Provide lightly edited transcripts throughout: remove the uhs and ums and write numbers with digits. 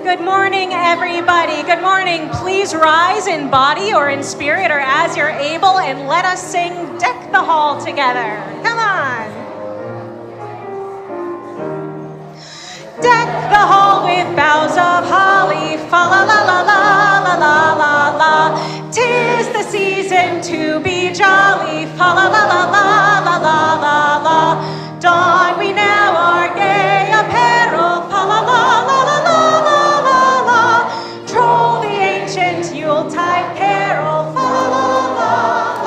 Good morning, everybody. Good morning. Please rise in body or in spirit or as you're able, and let us sing Deck the Hall together. Come on. Deck the hall with boughs of holly, fa la la la la la la la la. 'Tis the season to be jolly, fa la la la la la la la la. Don we now our gay apparel, fa la la la la la la la la. Troll the ancient Yuletide carol, fa la la la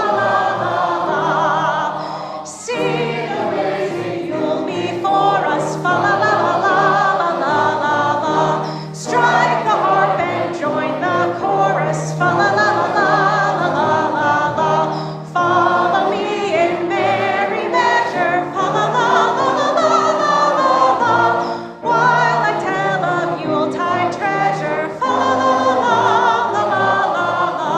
la la la. Sing away, Yule before us, fa la la la la la la la. Strike the harp and join the chorus, fa la la la la la la la. Follow me in merry measure, fa la la la la la la la. While I tell of Yuletide treasure, fa la la la la la la.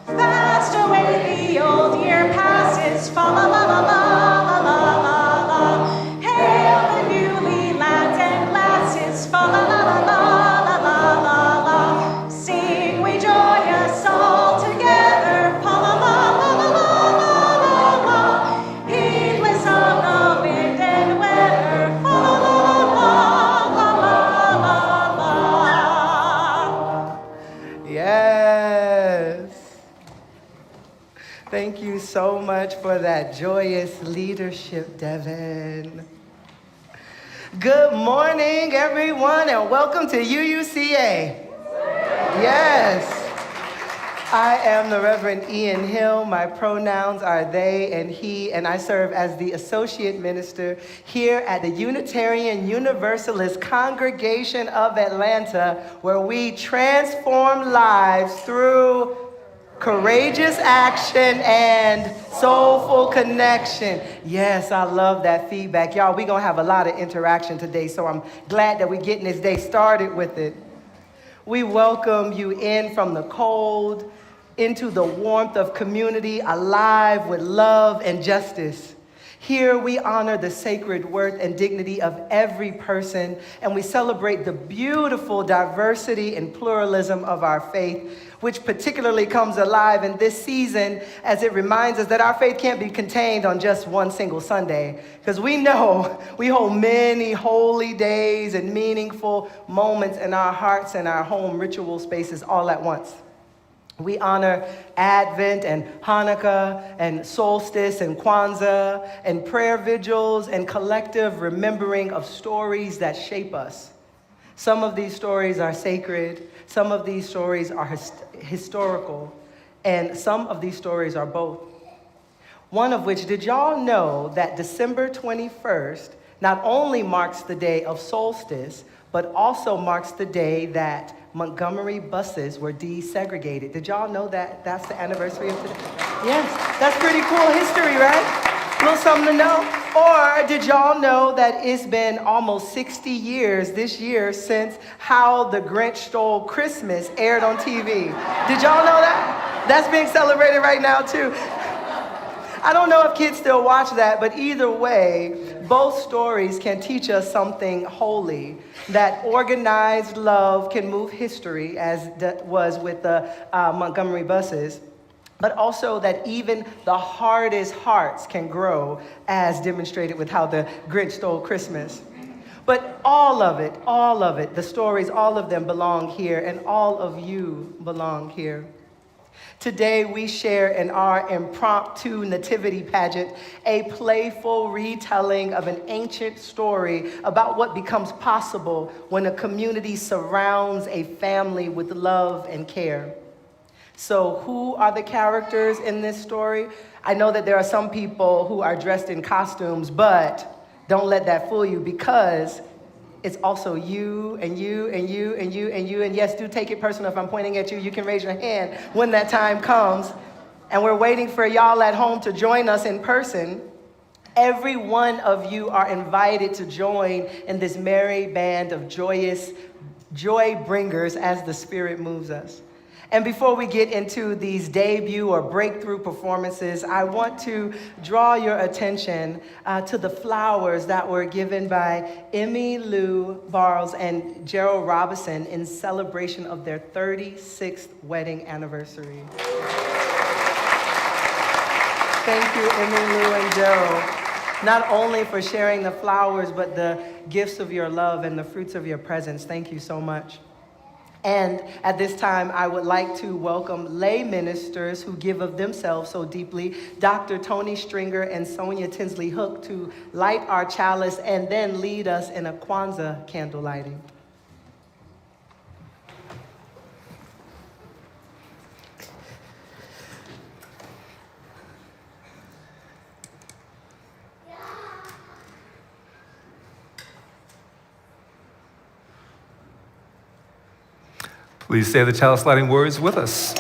Fast away the old year passes, fa la la la la la la la. Hail the newly lads and lasses, fa la la la la la la la. Sing we joyous all together, fa la la la la la la la. Heedless of the wind and weather, fa la la la la la la. Yes. Thank you so much for that joyous leadership, Devin. Good morning, everyone, and welcome to UUCA. Yes. I am the Reverend Ian Hill. My pronouns are they and he, and I serve as the Associate Minister here at the Unitarian Universalist Congregation of Atlanta, where we transform lives through courageous action and soulful connection. Yes, I love that feedback. Y'all, we're going to have a lot of interaction today, so I'm glad that we're getting this day started with it. We welcome you in from the cold into the warmth of community, alive with love and justice. Here we honor the sacred worth and dignity of every person, and we celebrate the beautiful diversity and pluralism of our faith, which particularly comes alive in this season as it reminds us that our faith can't be contained on just one single Sunday, because we know we hold many holy days and meaningful moments in our hearts and our home ritual spaces all at once. We honor Advent and Hanukkah and solstice and Kwanzaa and prayer vigils and collective remembering of stories that shape us. Some of these stories are sacred, some of these stories are historical, and some of these stories are both. One of which, did y'all know that December 21st not only marks the day of solstice, but also marks the day that Montgomery buses were desegregated? Did y'all know that that's the anniversary of today? Yes, that's pretty cool history, right? A little something to know. Or did y'all know that it's been almost 60 years this year since How the Grinch Stole Christmas aired on TV? Did y'all know that? That's being celebrated right now too. I don't know if kids still watch that, but either way, both stories can teach us something holy, that organized love can move history, as that was with the Montgomery buses, but also that even the hardest hearts can grow, as demonstrated with How the Grinch Stole Christmas. But all of it, the stories, all of them belong here, and all of you belong here. Today we share in our impromptu nativity pageant a playful retelling of an ancient story about what becomes possible when a community surrounds a family with love and care. So who are the characters in this story? I know that there are some people who are dressed in costumes, but don't let that fool you, because it's also you and you and you and you and you. And yes, do take it personal if I'm pointing at you. You can raise your hand when that time comes. And we're waiting for y'all at home to join us in person. Every one of you are invited to join in this merry band of joyous joy bringers as the Spirit moves us. And before we get into these debut or breakthrough performances, I want to draw your attention to the flowers that were given by Emmy Lou Barles and Gerald Robinson in celebration of their 36th wedding anniversary. Thank you, Emmy Lou and Gerald, not only for sharing the flowers, but the gifts of your love and the fruits of your presence. Thank you so much. And at this time, I would like to welcome lay ministers who give of themselves so deeply, Dr. Tony Stringer and Sonia Tinsley Hook, to light our chalice and then lead us in a Kwanzaa candle lighting. Please say the chalice lighting words with us.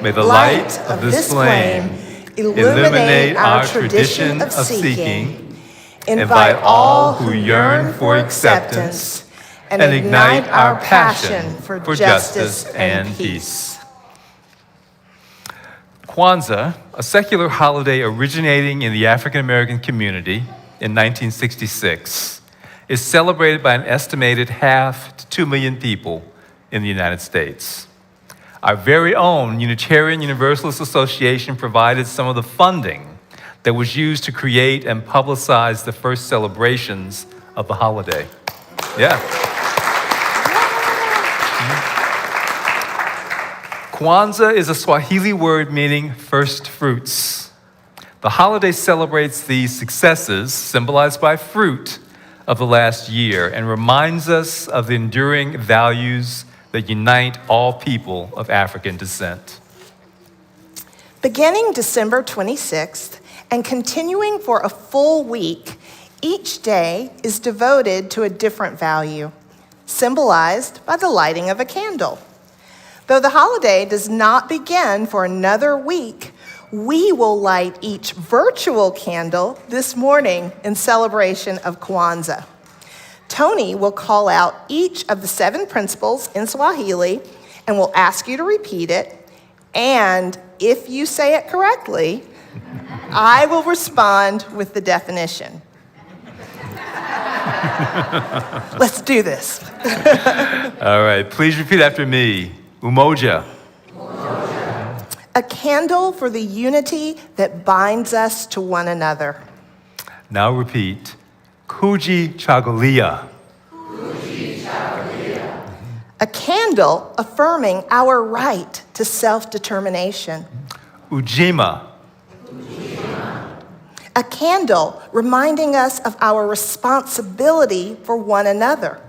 May the light of this flame illuminate our tradition of seeking, invite all who yearn for acceptance, and ignite our passion for justice and peace. Kwanzaa, a secular holiday originating in the African American community in 1966, is celebrated by an estimated 1/2 to 2 million people in the United States. Our very own Unitarian Universalist Association provided some of the funding that was used to create and publicize the first celebrations of the holiday. Yeah. Kwanzaa is a Swahili word meaning first fruits. The holiday celebrates the successes, symbolized by fruit, of the last year and reminds us of the enduring values that unite all people of African descent. Beginning December 26th and continuing for a full week, each day is devoted to a different value, symbolized by the lighting of a candle. Though the holiday does not begin for another week, we will light each virtual candle this morning in celebration of Kwanzaa. Tony will call out each of the 7 principles in Swahili and will ask you to repeat it. And if you say it correctly, I will respond with the definition. Let's do this. All right, please repeat after me. Umoja. A candle for the unity that binds us to one another. Now repeat. Kuji Chagulia. A candle affirming our right to self-determination. Ujima. A candle reminding us of our responsibility for one another.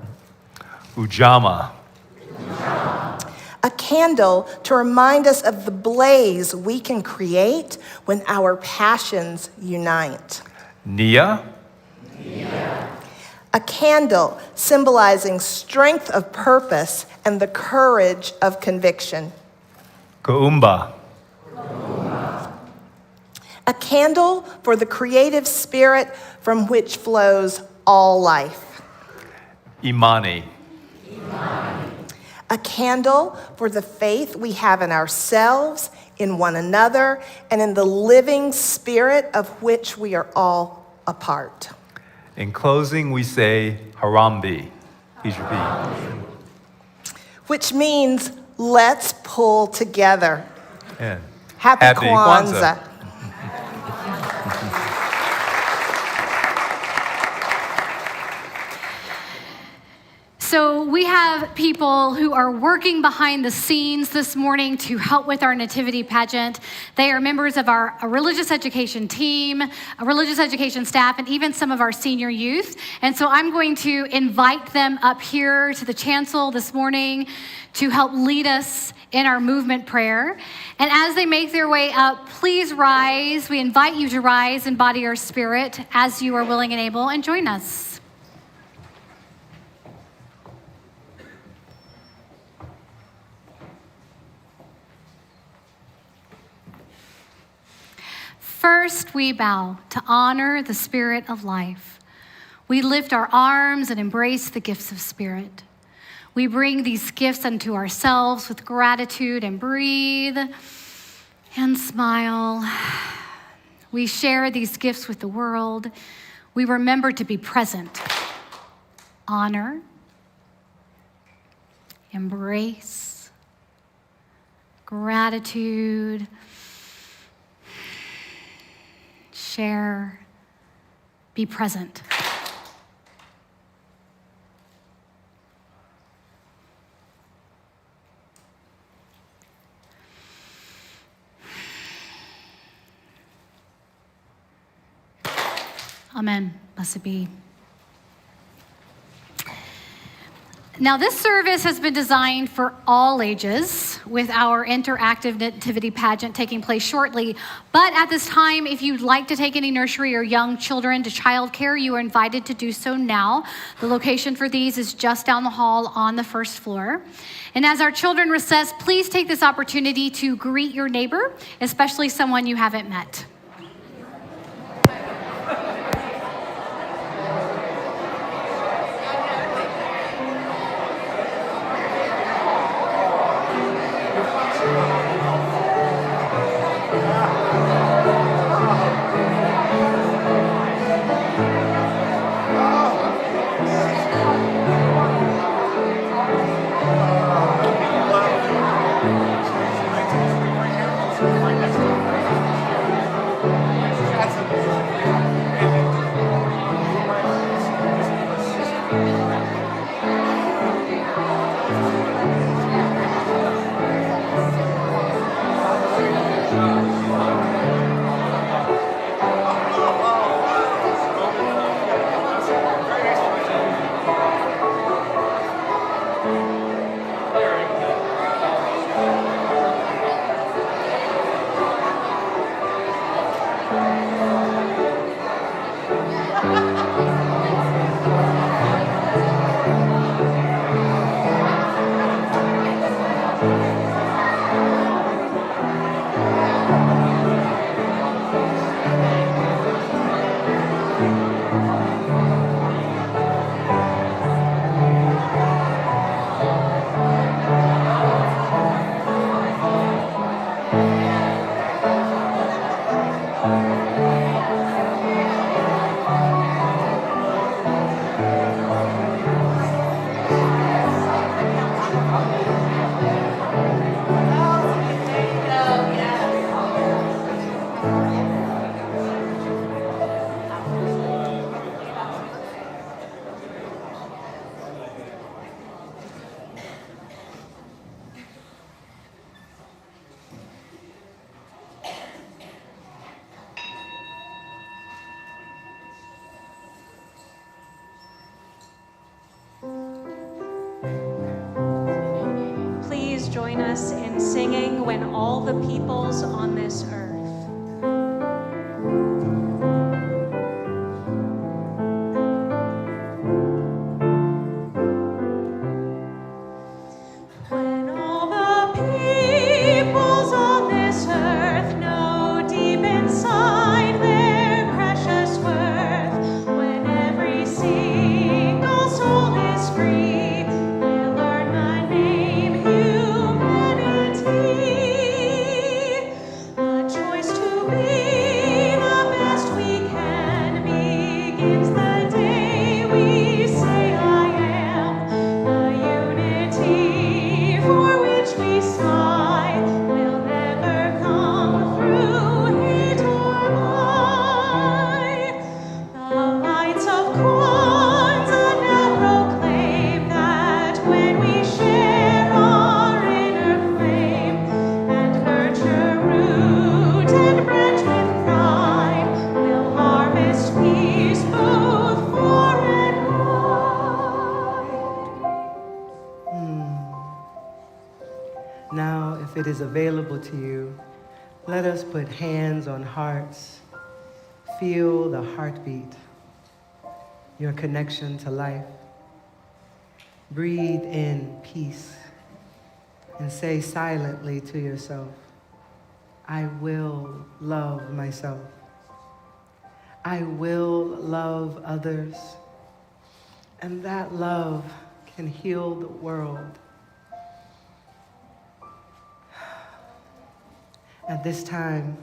Ujama. A candle to remind us of the blaze we can create when our passions unite. Nia. A candle symbolizing strength of purpose and the courage of conviction. Kaumba. A candle for the creative spirit from which flows all life. Imani. A candle for the faith we have in ourselves, in one another, and in the living spirit of which we are all a part. In closing, we say Harambe. Please repeat. Which means let's pull together. Yeah. Happy Kwanzaa. So we have people who are working behind the scenes this morning to help with our nativity pageant. They are members of our religious education team, a religious education staff, and even some of our senior youth. And so I'm going to invite them up here to the chancel this morning to help lead us in our movement prayer. And as they make their way up, please rise. We invite you to rise in body or spirit as you are willing and able, and join us. First, we bow to honor the Spirit of life. We lift our arms and embrace the gifts of Spirit. We bring these gifts unto ourselves with gratitude and breathe and smile. We share these gifts with the world. We remember to be present, honor, embrace, gratitude, share, be present. Amen. Blessed be. Now, this service has been designed for all ages with our interactive nativity pageant taking place shortly. But at this time, if you'd like to take any nursery or young children to childcare, you are invited to do so now. The location for these is just down the hall on the first floor. And as our children recess, please take this opportunity to greet your neighbor, especially someone you haven't met. Please join us in singing When All the Peoples on This Earth. When all the peoples on this earth know deep inside their precious worth, when every single soul is free, we'll learn the name humanity. A choice to be the best we can begins the day we say I am. The unity for which we sigh will never come through hate or lie. The lights of Kwanzaa now proclaim that when we share our inner flame and nurture root and branch with pride, we'll harvest peace both far and wide. Now, if it is available to you, let us put hands on hearts. Feel the heartbeat, your connection to life. Breathe in peace and say silently to yourself, I will love myself. I will love others. And that love and heal the world. At this time,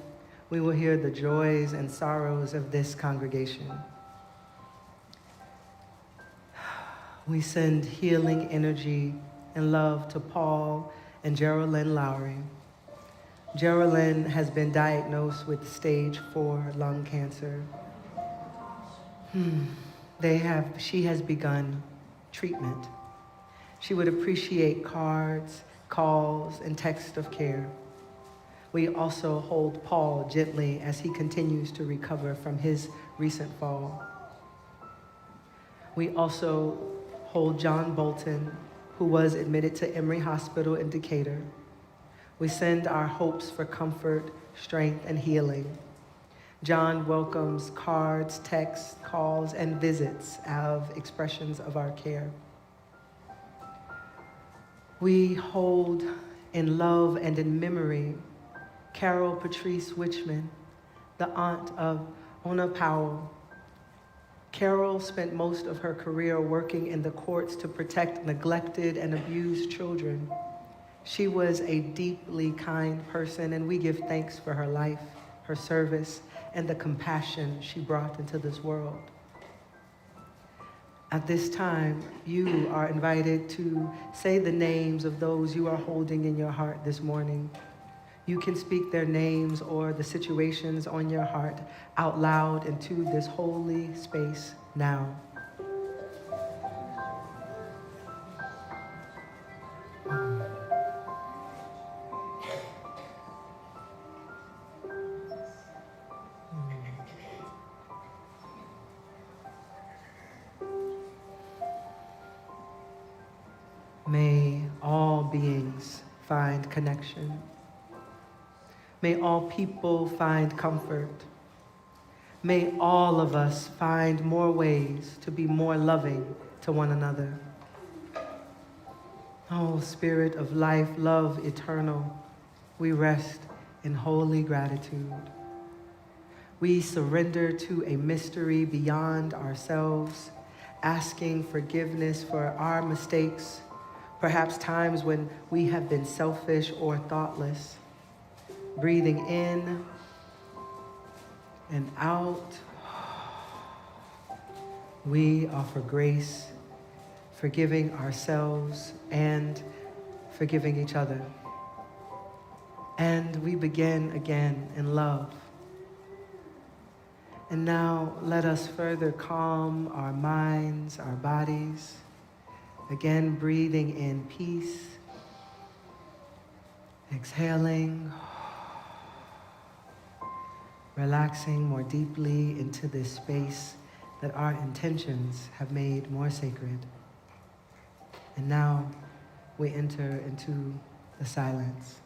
we will hear the joys and sorrows of this congregation. We send healing energy and love to Paul and Geraldine Lowry. Geraldine has been diagnosed with stage 4 lung cancer. She has begun treatment. She would appreciate cards, calls, and texts of care. We also hold Paul gently as he continues to recover from his recent fall. We also hold John Bolton, who was admitted to Emory Hospital in Decatur. We send our hopes for comfort, strength, and healing. John welcomes cards, texts, calls, and visits as expressions of our care. We hold in love and in memory Carol Patrice Wichman, the aunt of Ona Powell. Carol spent most of her career working in the courts to protect neglected and abused children. She was a deeply kind person, and we give thanks for her life, her service, and the compassion she brought into this world. At this time, you are invited to say the names of those you are holding in your heart this morning. You can speak their names or the situations on your heart out loud into this holy space now. May all beings find connection. May all people find comfort. May all of us find more ways to be more loving to one another. Oh, Spirit of life, love eternal, we rest in holy gratitude. We surrender to a mystery beyond ourselves, asking forgiveness for our mistakes, perhaps times when we have been selfish or thoughtless. Breathing in and out, we offer grace, forgiving ourselves and forgiving each other. And we begin again in love. And now let us further calm our minds, our bodies, again breathing in peace, exhaling, relaxing more deeply into this space that our intentions have made more sacred. And now we enter into the silence.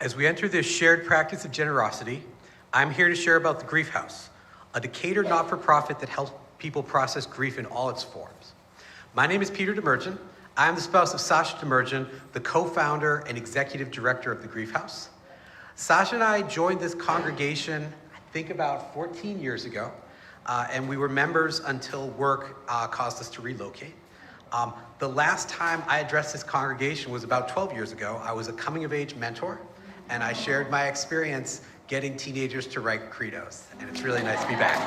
As we enter this shared practice of generosity, I'm here to share about the Grief House, a Decatur not-for-profit that helps people process grief in all its forms. My name is Peter Demerjen. I am the spouse of Sasha Demerjen, the co-founder and executive director of the Grief House. Sasha and I joined this congregation, I think about 14 years ago, and we were members until work caused us to relocate. The last time I addressed this congregation was about 12 years ago. I was a coming-of-age mentor, and I shared my experience getting teenagers to write credos, and it's really nice to be back.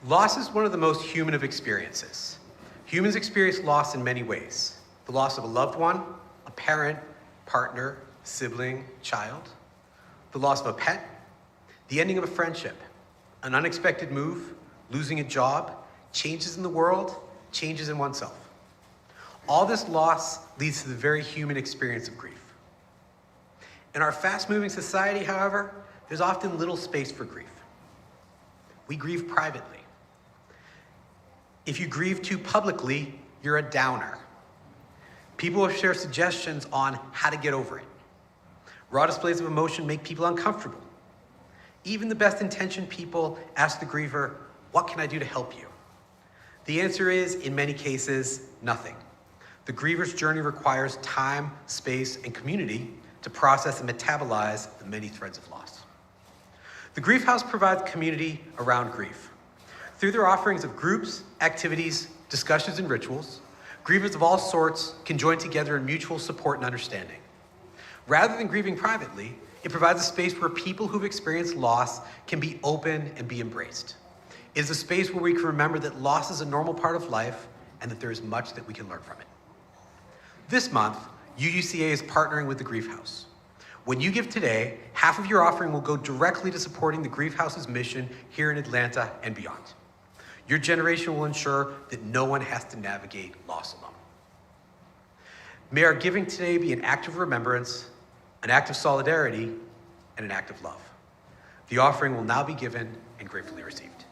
Loss is one of the most human of experiences. Humans experience loss in many ways. The loss of a loved one, a parent, partner, sibling, child. The loss of a pet, the ending of a friendship, an unexpected move, losing a job, changes in the world, changes in oneself. All this loss leads to the very human experience of grief. In our fast-moving society, however, there's often little space for grief. We grieve privately. If you grieve too publicly, you're a downer. People will share suggestions on how to get over it. Raw displays of emotion make people uncomfortable. Even the best-intentioned people ask the griever, "What can I do to help you?" The answer is, in many cases, nothing. The griever's journey requires time, space, and community to process and metabolize the many threads of loss. The Grief House provides community around grief. Through their offerings of groups, activities, discussions, and rituals, grievers of all sorts can join together in mutual support and understanding. Rather than grieving privately, it provides a space where people who've experienced loss can be open and be embraced. It is a space where we can remember that loss is a normal part of life and that there is much that we can learn from it. This month, UUCA is partnering with the Grief House. When you give today, half of your offering will go directly to supporting the Grief House's mission here in Atlanta and beyond. Your generation will ensure that no one has to navigate loss alone. May our giving today be an act of remembrance, an act of solidarity, and an act of love. The offering will now be given and gratefully received.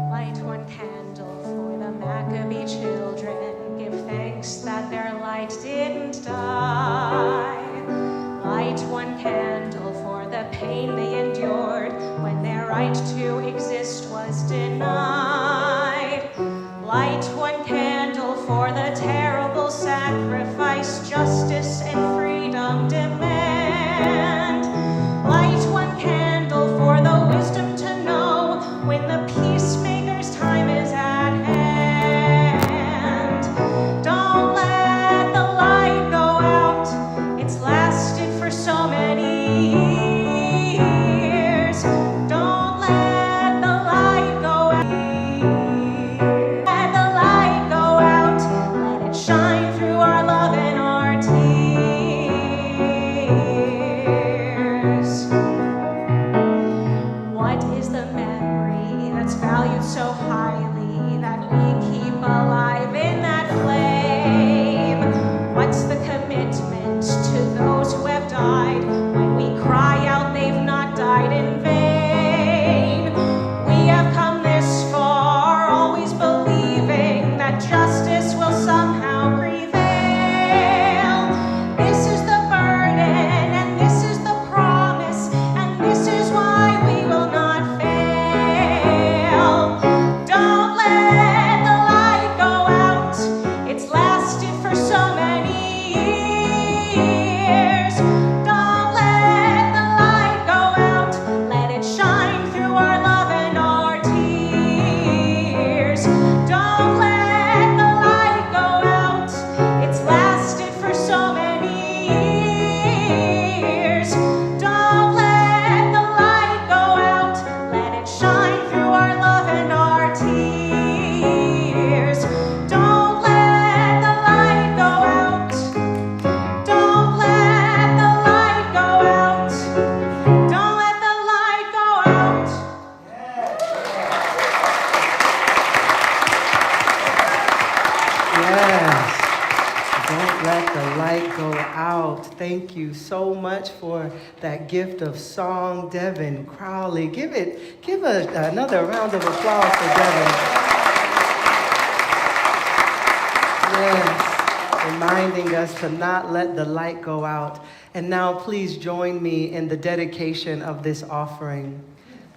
Light one candle for the Maccabee children. Give thanks that their light didn't die. Light one candle for the pain they endured when their right to exist was denied. Light one candle for the terrible sacrifice justice and freedom demand. Light one candle for the wisdom to know when the peacemaker's time is at hand. Don't let the light go out. It's lasted for so many years. Don't let much for that gift of song, Devin Crowley. Give another round of applause for Devin. Yes, reminding us to not let the light go out. And now please join me in the dedication of this offering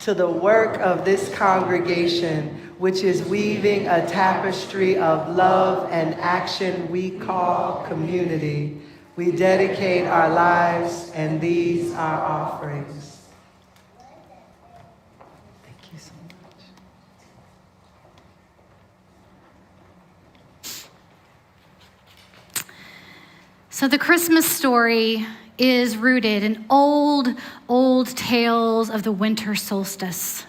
to the work of this congregation, which is weaving a tapestry of love and action we call community. We dedicate our lives, and these are offerings. Thank you so much. So the Christmas story is rooted in old tales of the winter solstice.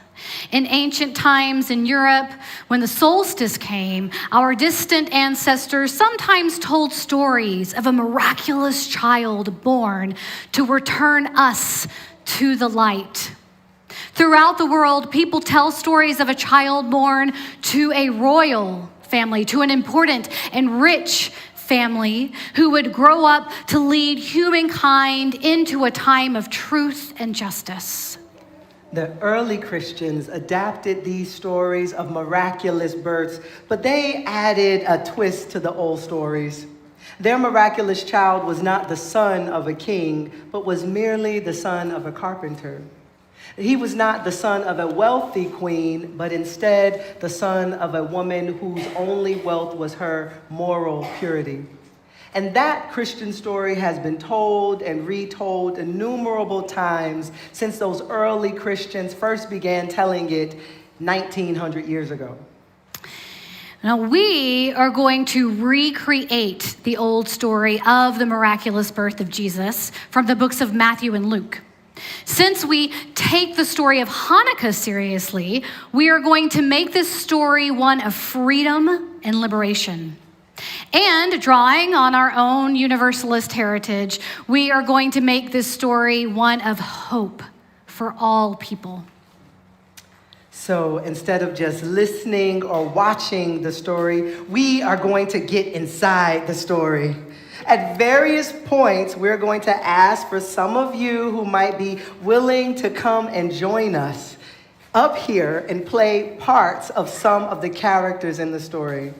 In ancient times in Europe, when the solstice came, our distant ancestors sometimes told stories of a miraculous child born to return us to the light. Throughout the world, people tell stories of a child born to a royal family, to an important and rich family who would grow up to lead humankind into a time of truth and justice. The early Christians adapted these stories of miraculous births, but they added a twist to the old stories. Their miraculous child was not the son of a king, but was merely the son of a carpenter. He was not the son of a wealthy queen, but instead the son of a woman whose only wealth was her moral purity. And that Christian story has been told and retold innumerable times since those early Christians first began telling it 1900 years ago. Now, we are going to recreate the old story of the miraculous birth of Jesus from the books of Matthew and Luke. Since we take the story of Hanukkah seriously, we are going to make this story one of freedom and liberation. And drawing on our own universalist heritage, we are going to make this story one of hope for all people. So instead of just listening or watching the story, we are going to get inside the story. At various points, we're going to ask for some of you who might be willing to come and join us up here and play parts of some of the characters in the story.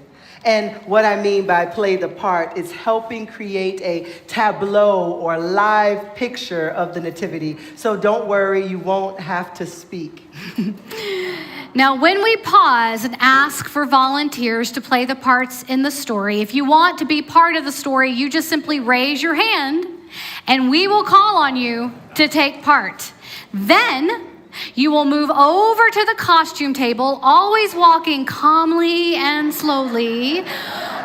And what I mean by play the part is helping create a tableau or live picture of the Nativity. So don't worry, you won't have to speak. Now, when we pause and ask for volunteers to play the parts in the story, if you want to be part of the story, you just simply raise your hand and we will call on you to take part. Then you will move over to the costume table, always walking calmly and slowly,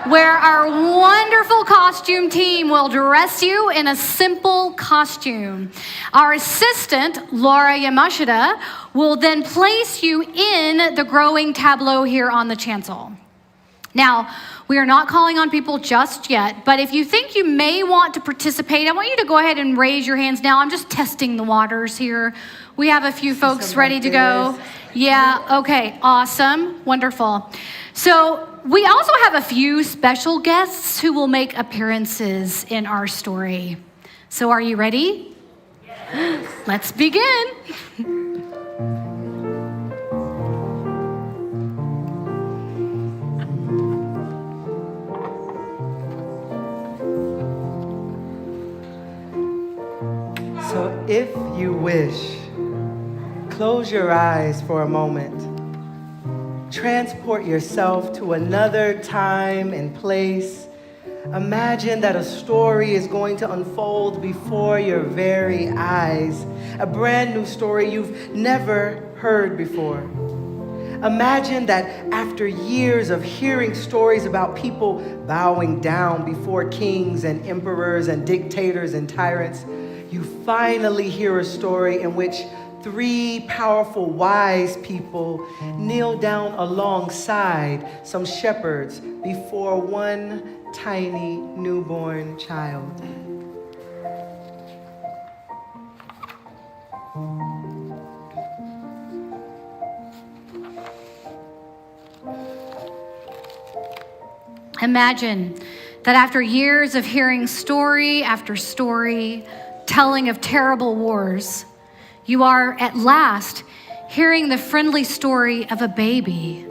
where our wonderful costume team will dress you in a simple costume. Our assistant, Laura Yamashita, will then place you in the growing tableau here on the chancel. Now, we are not calling on people just yet, but if you think you may want to participate, I want you to go ahead and raise your hands now. I'm just testing the waters here. We have a few folks ready to go. Yeah, okay, awesome, wonderful. So we also have a few special guests who will make appearances in our story. So are you ready? Yes. Let's begin. So if you wish, close your eyes for a moment. Transport yourself to another time and place. Imagine that a story is going to unfold before your very eyes, a brand new story you've never heard before. Imagine that after years of hearing stories about people bowing down before kings and emperors and dictators and tyrants, you finally hear a story in which 3 powerful, wise people kneel down alongside some shepherds before one tiny newborn child. Imagine that after years of hearing story after story, telling of terrible wars. You are at last hearing the friendly story of a baby,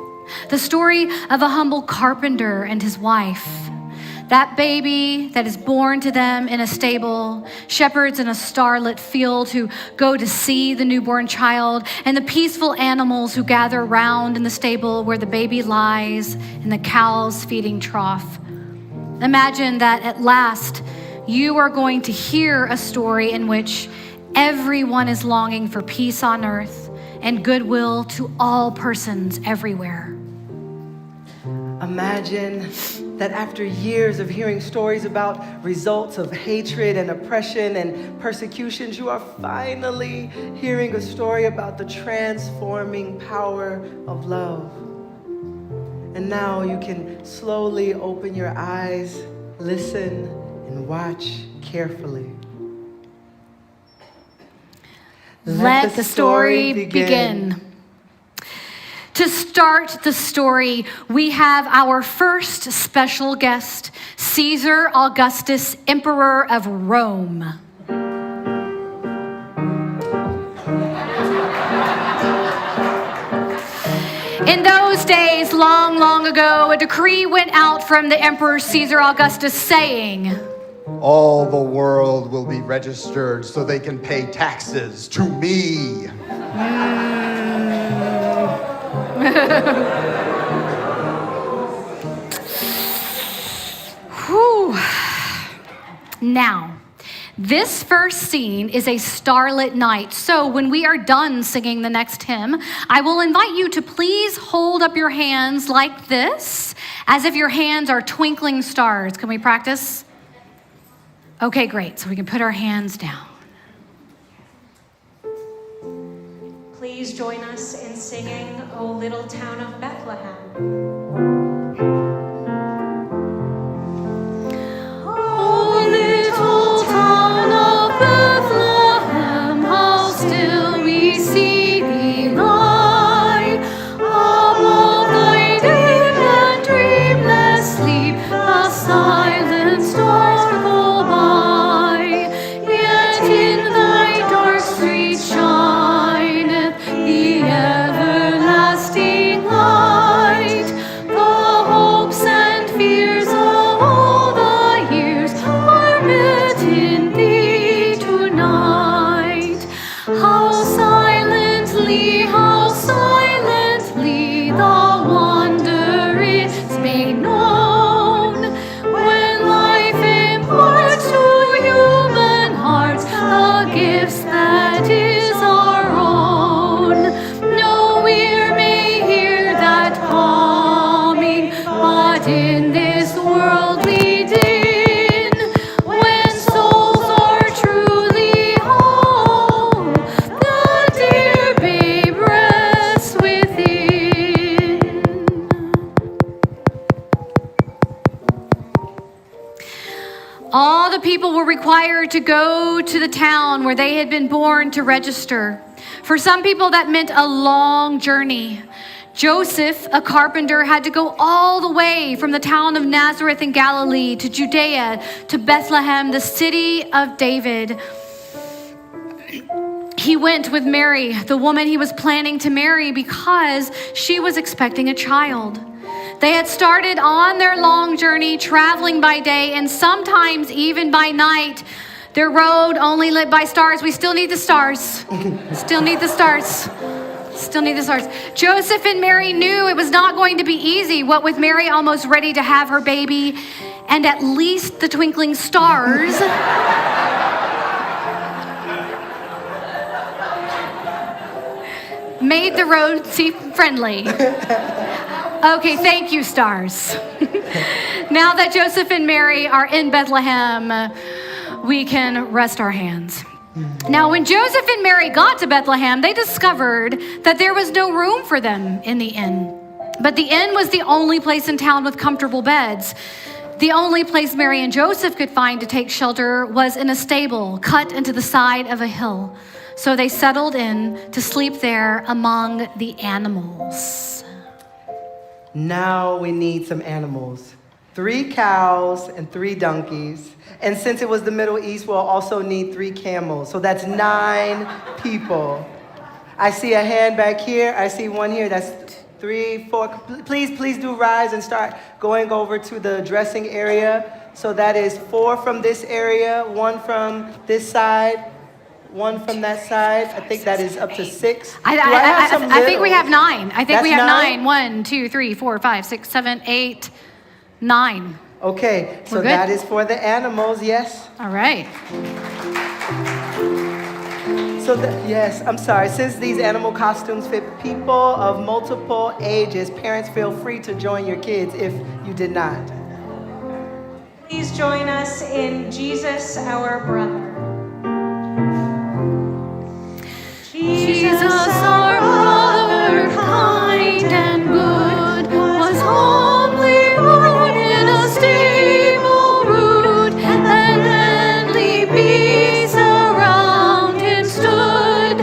the story of a humble carpenter and his wife. That baby that is born to them in a stable, shepherds in a starlit field who go to see the newborn child, and the peaceful animals who gather round in the stable where the baby lies in the cow's feeding trough. Imagine that at last you are going to hear a story in which everyone is longing for peace on earth and goodwill to all persons everywhere. Imagine that after years of hearing stories about results of hatred and oppression and persecutions, you are finally hearing a story about the transforming power of love. And now you can slowly open your eyes, listen, and watch carefully. Let the story begin. To start the story, we have our first special guest, Caesar Augustus, Emperor of Rome. In those days, long, long ago, a decree went out from the Emperor Caesar Augustus saying, all the world will be registered so they can pay taxes to me. Whew. Now, this first scene is a starlit night. So when we are done singing the next hymn, I will invite you to please hold up your hands like this, as if your hands are twinkling stars. Can we practice? Okay, great. So we can put our hands down. Please join us in singing O Little Town of Bethlehem. Oh, little town of Bethlehem, how still we see thee lie. Above thy deep and dreamless sleep, the silent stars go by. Yet in thy dark street shineth the everlasting light. The hopes and fears of all the years are met in thee tonight. How silently the wonder is made known, when life imparts to human hearts the gifts that is our own. No ear may hear that coming, but in this worldly din, when souls are truly whole, the dear babe rests within. All the people were required to go to the town where they had been born to register. For some people, that meant a long journey. Joseph, a carpenter, had to go all the way from the town of Nazareth in Galilee to Judea to Bethlehem, the city of David. He went with Mary, the woman he was planning to marry, because she was expecting a child. They had started on their long journey, traveling by day and sometimes even by night. Their road only lit by stars. We still need the stars. Still need the stars. Still need the stars. Joseph and Mary knew it was not going to be easy, what with Mary almost ready to have her baby, and at least the twinkling stars made the road seem friendly. Okay, thank you, stars. Now that Joseph and Mary are in Bethlehem, we can rest our hands. Now, when Joseph and Mary got to Bethlehem, they discovered that there was no room for them in the inn. But the inn was the only place in town with comfortable beds. The only place Mary and Joseph could find to take shelter was in a stable cut into the side of a hill. So they settled in to sleep there among the animals. Now we need some animals. 3 cows, and 3 donkeys. And since it was the Middle East, we'll also need 3 camels. So that's 9 people. I see a hand back here. I see one here. That's 3, 4. Please do rise and start going over to the dressing area. So that is 4 from this area, 1 from this side, 1 from that side. I think that is up to 6. I think we have 9. I think That's we have 9? 9. 1, 2, 3, 4, 5, 6, 7, 8, 9. Okay, so We're good? that is for the animals, yes? All right. So, yes, I'm sorry. Since these animal costumes fit people of multiple ages, parents feel free to join your kids if you did not. Please join us in Jesus, our brother. Jesus, our brother, kind and good, was humbly born in a stable rude, and friendly peace around him stood.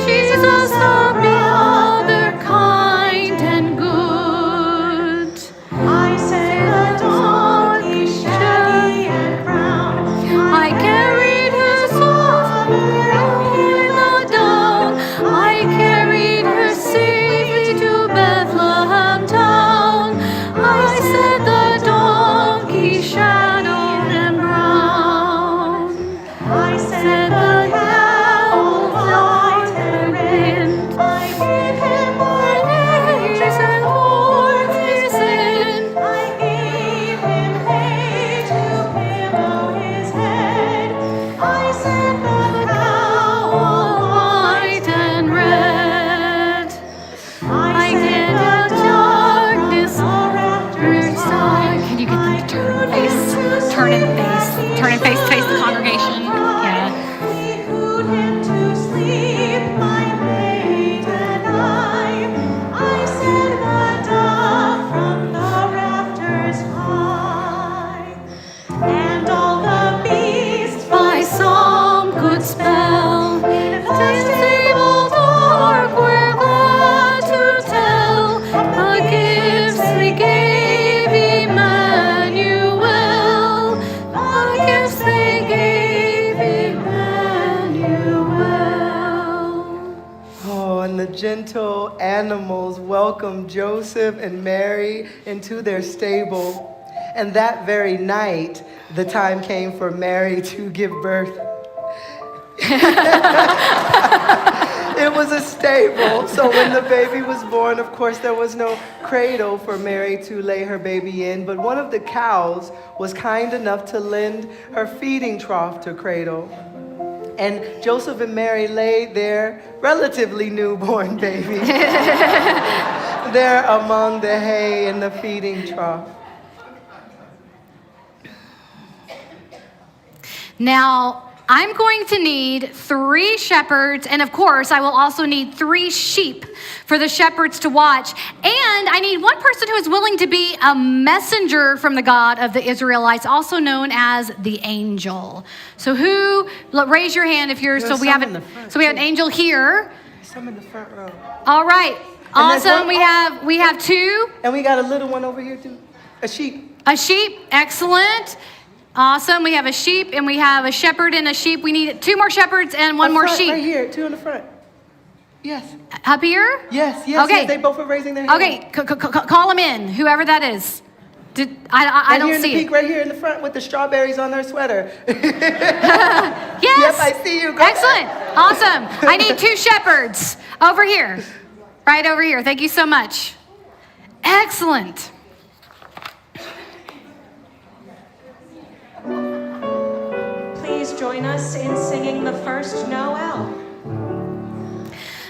Jesus, our brother, kind and good. I said the donkey, shaggy and brown. I carried her soft in the down. I carried her safely to Bethlehem town. I said the donkey shadowed and brown. I said the cow, white and red. I gave him Praise and horses in. I gave him hay to pillow his head. I said the cow, White and red. I I said get the the darkness rafters side. Can you get them to turn face? Turn and face. Turn and face the congregation. Yeah. We cooed him to sleep, my maid and I said the dove from the rafters high, and all the beasts By song could spell. This stable dark we're glad to tell. The gifts they gave Emmanuel. The gifts they gave Emmanuel. Oh, and the gentle animals welcomed Joseph and Mary into their stable. And that very night, the time came for Mary to give birth. It was a stable, so when the baby was born, of course, there was no cradle for Mary to lay her baby in, but one of the cows was kind enough to lend her feeding trough to cradle. And Joseph and Mary laid their relatively newborn baby there among the hay in the feeding trough. Now, I'm going to need 3 shepherds, and of course, I will also need 3 sheep for the shepherds to watch. And I need one person who is willing to be a messenger from the God of the Israelites, also known as the angel. So raise your hand if you're, There's so we some have in the an, front, so we have an too. angel here. Some in the front row. All right, there's awesome. one- We have 2. And we got a little one over here too, a sheep. A sheep, excellent. Awesome. We have a sheep and we have a shepherd and a sheep. We need 2 more shepherds and 1 Up more front, sheep. Right here, 2 in the front. Yes, Up here? yes, Okay. yes, they both are raising their hand. Okay, call them in, whoever that is. I Right don't here in the see peak, it. right here in the front with the strawberries on their sweater. Yes. Yep, I see you. Go Excellent. ahead. Awesome. I need 2 shepherds over here. Right over here. Thank you so much. Excellent. Please join us in singing the first Noel.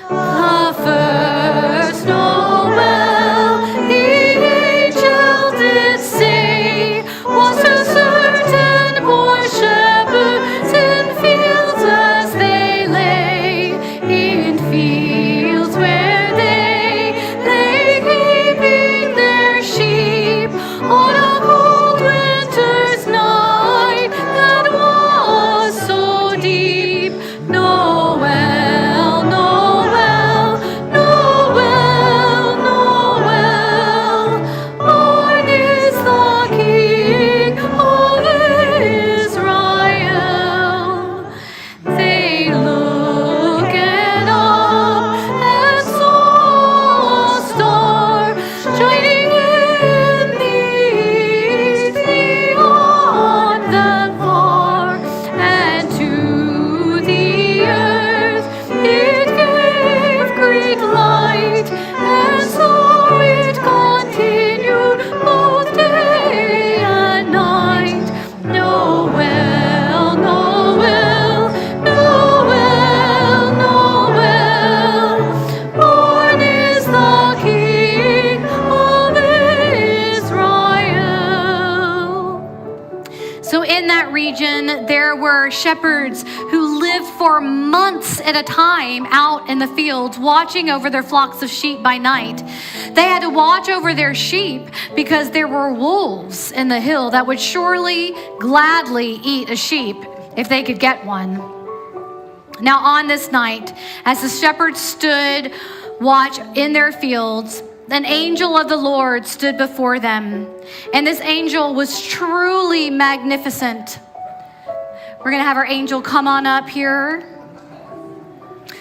The first Noel, the angel did say, was to certain poor shepherds in fields as they lay, in fields where they lay keeping their sheep on a cold winter's night that was so deep. Noel shepherds who lived for months at a time out in the fields, watching over their flocks of sheep by night. They had to watch over their sheep because there were wolves in the hill that would surely gladly eat a sheep if they could get one. Now on this night, as the shepherds stood watch in their fields, an angel of the Lord stood before them. And this angel was truly magnificent. We're going to have our angel come on up here.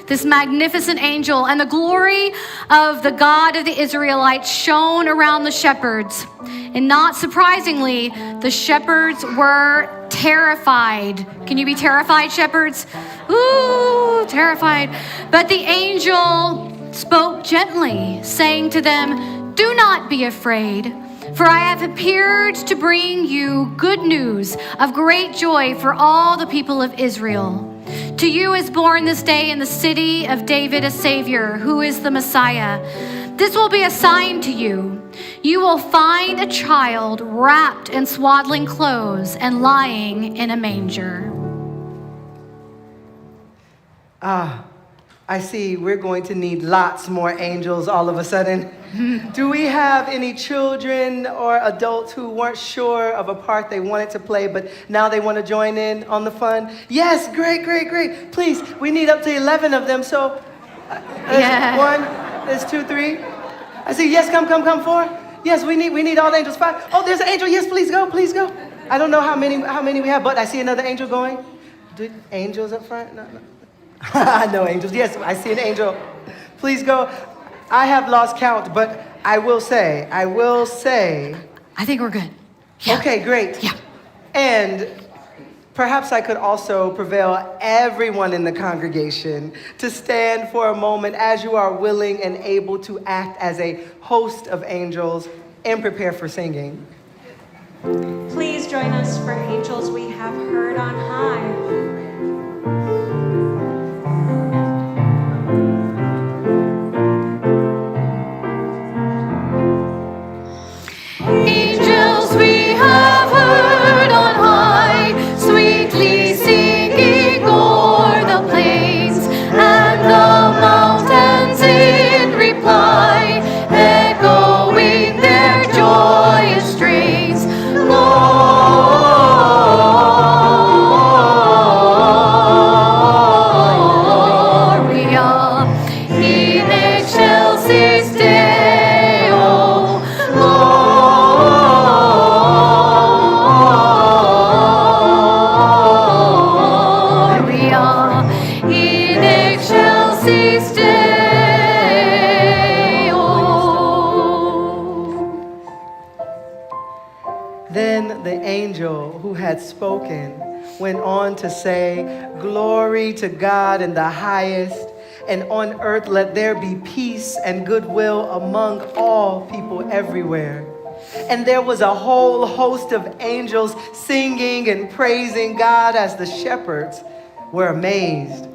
This magnificent angel, and the glory of the God of the Israelites shone around the shepherds. And not surprisingly, the shepherds were terrified. Can you be terrified, shepherds? Ooh, terrified. But the angel spoke gently, saying to them, "Do not be afraid, for I have appeared to bring you good news of great joy for all the people of Israel. To you is born this day in the city of David a Savior, who is the Messiah. This will be a sign to you. You will find a child wrapped in swaddling clothes and lying in a manger." I see we're going to need lots more angels all of a sudden. Do we have any children or adults who weren't sure of a part they wanted to play, but now they want to join in on the fun? Yes, great. Please, we need up to 11 of them. So, Yeah. 1, there's 2, 3. I see, yes, come, 4. Yes, we need all the angels. 5. Oh, there's an angel. Yes, please go. I don't know how many we have, but I see another angel going. Angels up front? No. No angels. Yes, I see an angel. Please go. I have lost count, but I will say. I think we're good. Yeah. Okay, great. Yeah. And perhaps I could also prevail everyone in the congregation to stand for a moment as you are willing and able to act as a host of angels and prepare for singing. Please join us for Angels We Have Heard on High. Angels we have heard on high, sweetly singing o'er the plains and the mountains in reply, echoing their joyous strains. Gloria in excelsis Deo. Gloria in excelsis Deo. Then the angel who had spoken went on to say, "Glory to God in the highest, and on earth let there be peace and goodwill among all people everywhere." And there was a whole host of angels singing and praising God as the shepherds were amazed.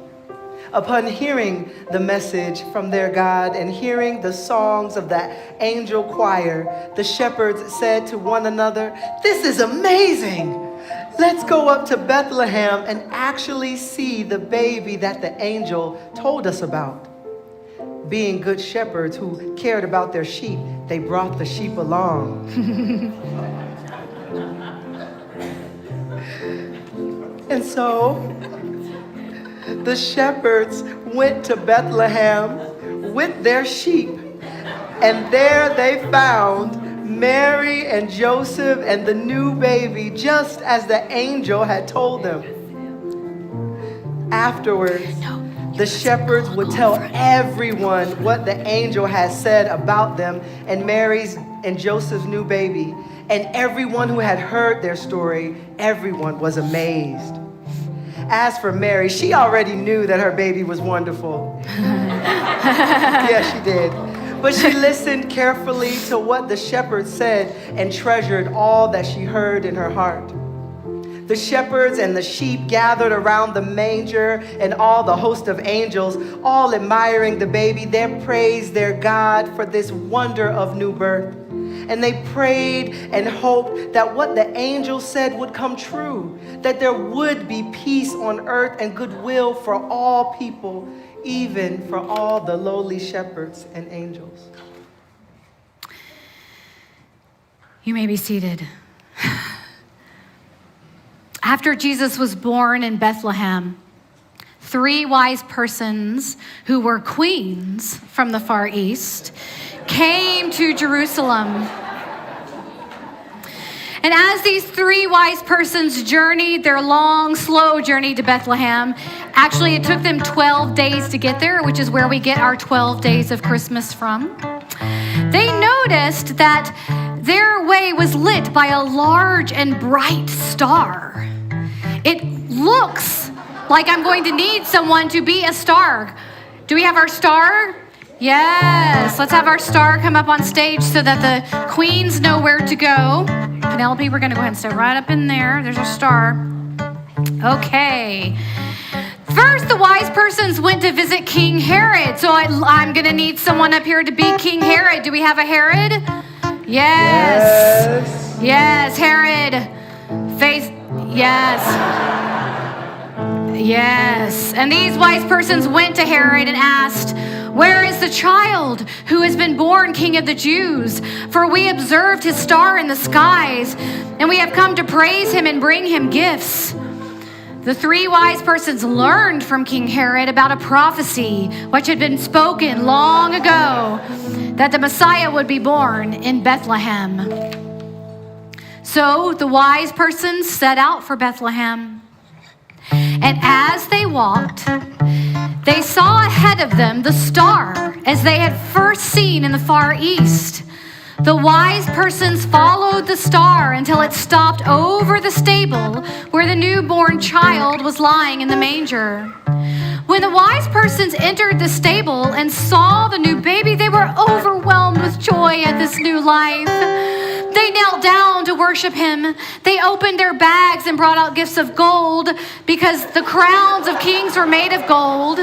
Upon hearing the message from their God and hearing the songs of the angel choir, the shepherds said to one another, "This is amazing! Let's go up to Bethlehem and actually see the baby that the angel told us about." Being good shepherds who cared about their sheep, they brought the sheep along. And so the shepherds went to Bethlehem with their sheep, and there they found Mary and Joseph and the new baby, just as the angel had told them. Afterwards, the shepherds would tell everyone what the angel had said about them and Mary's and Joseph's new baby. And everyone who had heard their story, everyone was amazed. As for Mary, she already knew that her baby was wonderful. Yeah, she did. But she listened carefully to what the shepherds said and treasured all that she heard in her heart. The shepherds and the sheep gathered around the manger, and all the host of angels, all admiring the baby, they praised their God for this wonder of new birth. and they prayed and hoped that what the angel said would come true, that there would be peace on earth and goodwill for all people, even for all the lowly shepherds and angels. You may be seated. After Jesus was born in Bethlehem, 3 wise persons who were queens from the Far East came to Jerusalem. And as these 3 wise persons journeyed their long, slow journey to Bethlehem, actually it took them 12 days to get there, which is where we get our 12 days of Christmas from. They noticed that their way was lit by a large and bright star. It looks like I'm going to need someone to be a star. Do we have our star? Yes, let's have our star come up on stage so that the queens know where to go. Penelope, we're gonna go ahead and stay right up in there. There's our star. Okay. First, the wise persons went to visit King Herod. So I'm gonna need someone up here to be King Herod. Do we have a Herod? Yes. Yes, Herod. Face, yes. Yes. And these wise persons went to Herod and asked, "Where is the child who has been born King of the Jews? For we observed his star in the skies, and we have come to praise him and bring him gifts." The 3 wise persons learned from King Herod about a prophecy which had been spoken long ago, that the Messiah would be born in Bethlehem. So the wise persons set out for Bethlehem. And as they walked, they saw ahead of them the star as they had first seen in the Far East. The wise persons followed the star until it stopped over the stable where the newborn child was lying in the manger. When the wise persons entered the stable and saw the new baby, they were overwhelmed with joy at this new life. They knelt down to worship him. They opened their bags and brought out gifts of gold, because the crowns of kings were made of gold.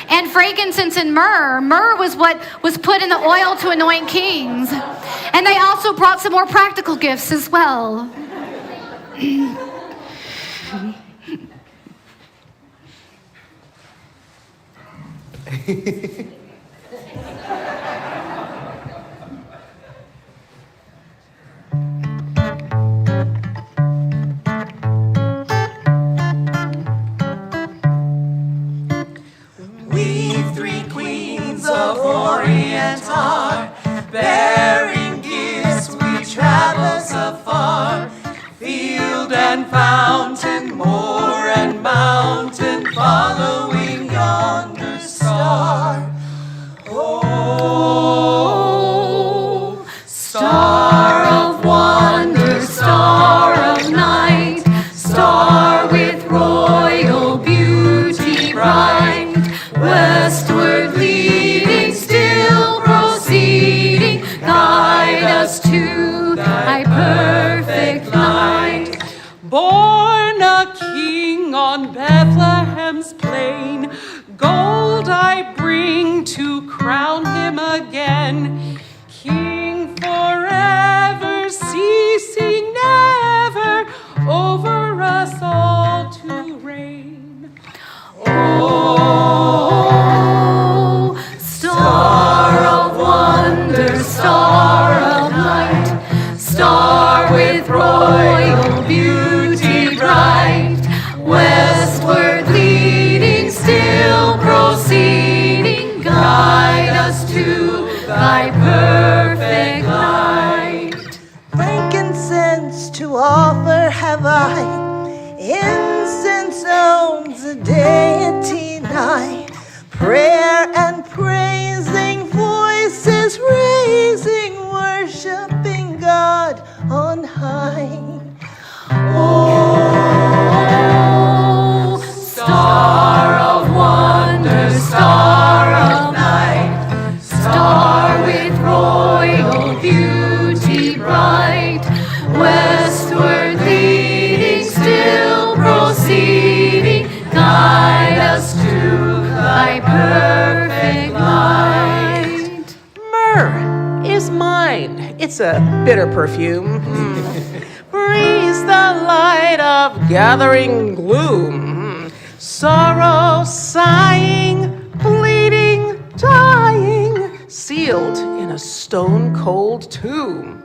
And frankincense and myrrh. Myrrh was what was put in the oil to anoint kings. And they also brought some more practical gifts as well. We 3 queens of Orient are, bearing gifts we travel afar. Field and fountain, moor and mountain, following yonder star. Oh, star of wonder, star of night, star with royal beauty bright, westward leading, still proceeding, guide us to thy perfect light. Born a king on Bethlehem's plain, gold I bring to crown him again. King forever, ceasing never, over us all to reign. Oh, star of wonder, star of night, star with royal beauty bright, westward leading, still proceeding, guide us to thy perfect light. Frankincense to offer have I, incense owns the deity nigh, prayer and praising voices raising, worshiping God on high. Oh, star of wonder, star of night, star with royal beauty bright, westward leading, still proceeding, guide us to thy perfect light. Myrrh is mine, its It's a bitter perfume. Breathes the light of gathering gloom. Sorrow, sighing, bleeding, dying, sealed in a stone-cold tomb.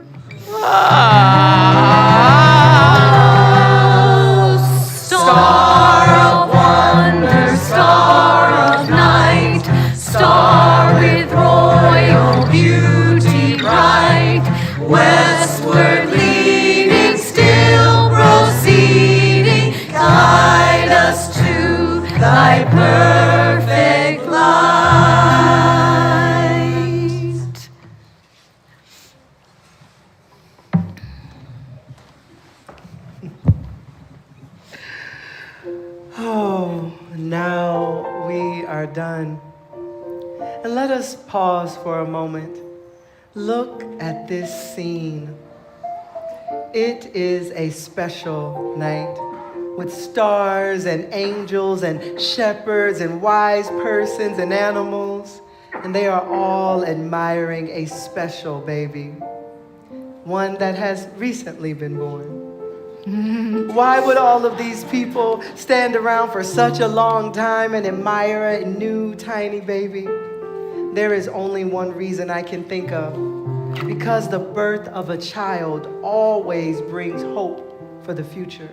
Star of wonder, star of night, star with royal beauty bright, westward leading, still proceeding, guide us to thy perfect light. Oh, now we are done. And let us pause for a moment. Look at this scene. It is a special night with stars and angels and shepherds and wise persons and animals, and they are all admiring a special baby, one that has recently been born. Why would all of these people stand around for such a long time and admire a new tiny baby? There is only one reason I can think of. Because the birth of a child always brings hope for the future.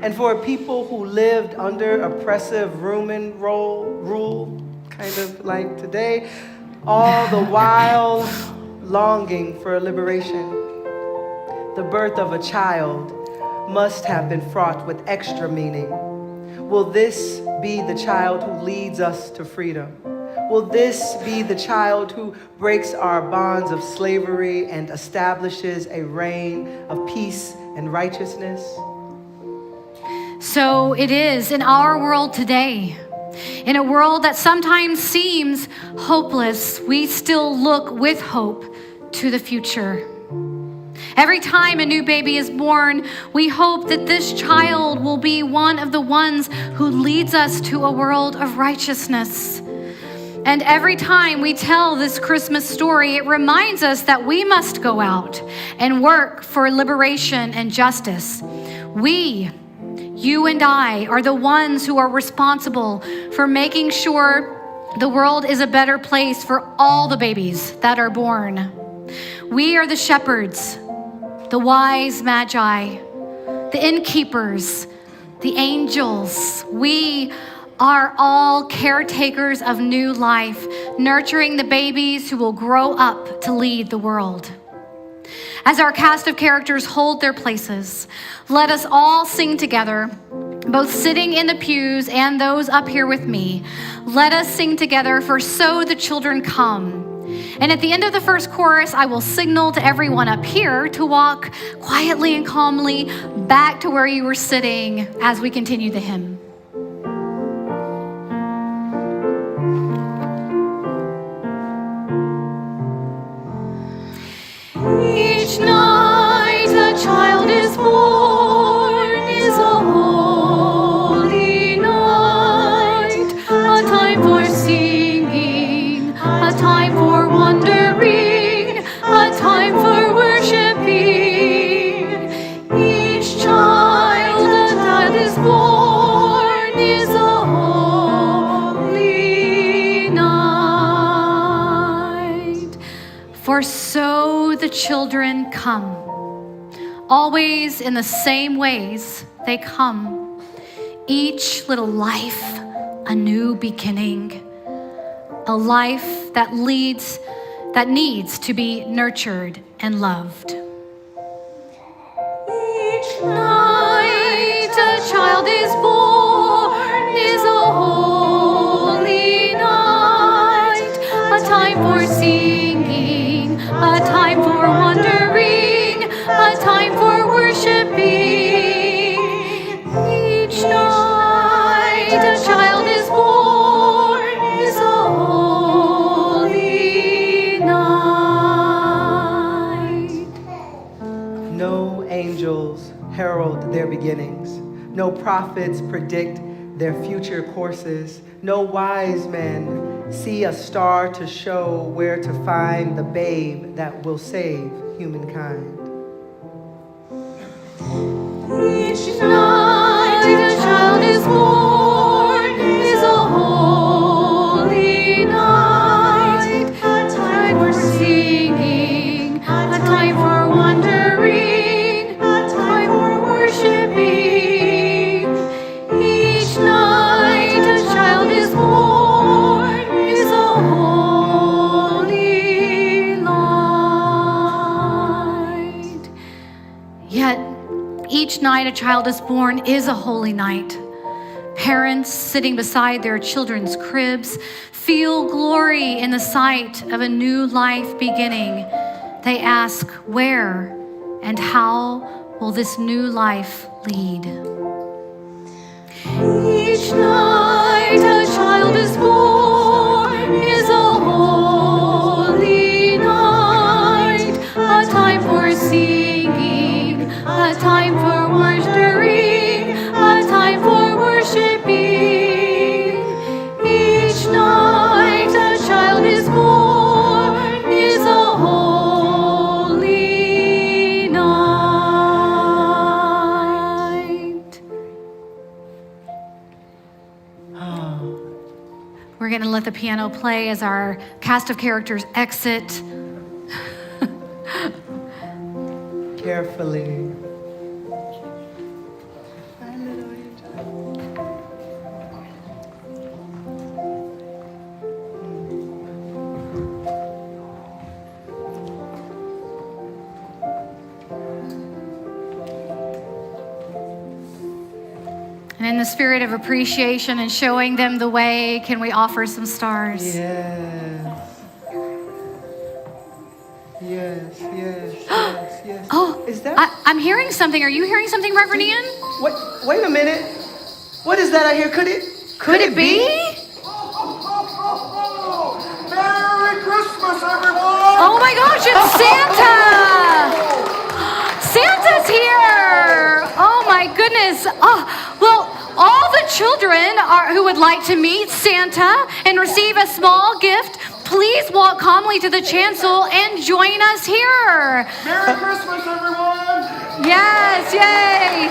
And for people who lived under oppressive Roman rule, kind of like today, all the while longing for liberation, the birth of a child must have been fraught with extra meaning. Will this be the child who leads us to freedom? Will this be the child who breaks our bonds of slavery and establishes a reign of peace and righteousness? So it is in our world today. In a world that sometimes seems hopeless, we still look with hope to the future. Every time a new baby is born, we hope that this child will be one of the ones who leads us to a world of righteousness. And every time we tell this Christmas story, it reminds us that we must go out and work for liberation and justice. We, you and I, are the ones who are responsible for making sure the world is a better place for all the babies that are born. We are the shepherds, the wise magi, the innkeepers, the angels. We are all caretakers of new life, nurturing the babies who will grow up to lead the world. As our cast of characters hold their places, let us all sing together, both sitting in the pews and those up here with me. Let us sing together, for so the children come. And at the end of the first chorus, I will signal to everyone up here to walk quietly and calmly back to where you were sitting as we continue the hymn. Each night a child is born is a holy night, a time for singing, a time for wondering, a time for worshiping. Each child that is born is a holy night. For so the children come, always in the same ways they come. Each little life, a new beginning, a life that needs to be nurtured and loved. Each night a child is born is a holy night, a time for singing, a time for wondering, a time for worshiping. Each night a child is born is a holy night. No angels herald their beginnings. No prophets predict their future courses. No wise men See a star to show where to find the babe that will save humankind. Each night a child is born is a holy night, a time for singing, a time for wondering, a time for worshiping. Each night a child is born is a holy night. Yet, each night a child is born is a holy night. Parents sitting beside their children's cribs feel glory in the sight of a new life beginning. They ask, where and how will this new life lead? Each night a child is born is a holy night, a time for singing, a time for wondering, a time for worshiping. Each night a child is born is a holy night. We're going to let the piano play as our cast of characters exit. Carefully. And in the spirit of appreciation and showing them the way, can we offer some stars? Yes. Yes, yes, yes, yes. Oh, Is that? I'm hearing something. Are you hearing something, Reverend Ian? Wait a minute. What is that I hear? Could it be? Merry Christmas, everyone! Oh my gosh, it's Santa! Santa's here! Oh my goodness. Oh, well, all the children who would like to meet Santa and receive a small gift, please walk calmly to the chancel and join us here. Merry Christmas, everyone! Yes, yay!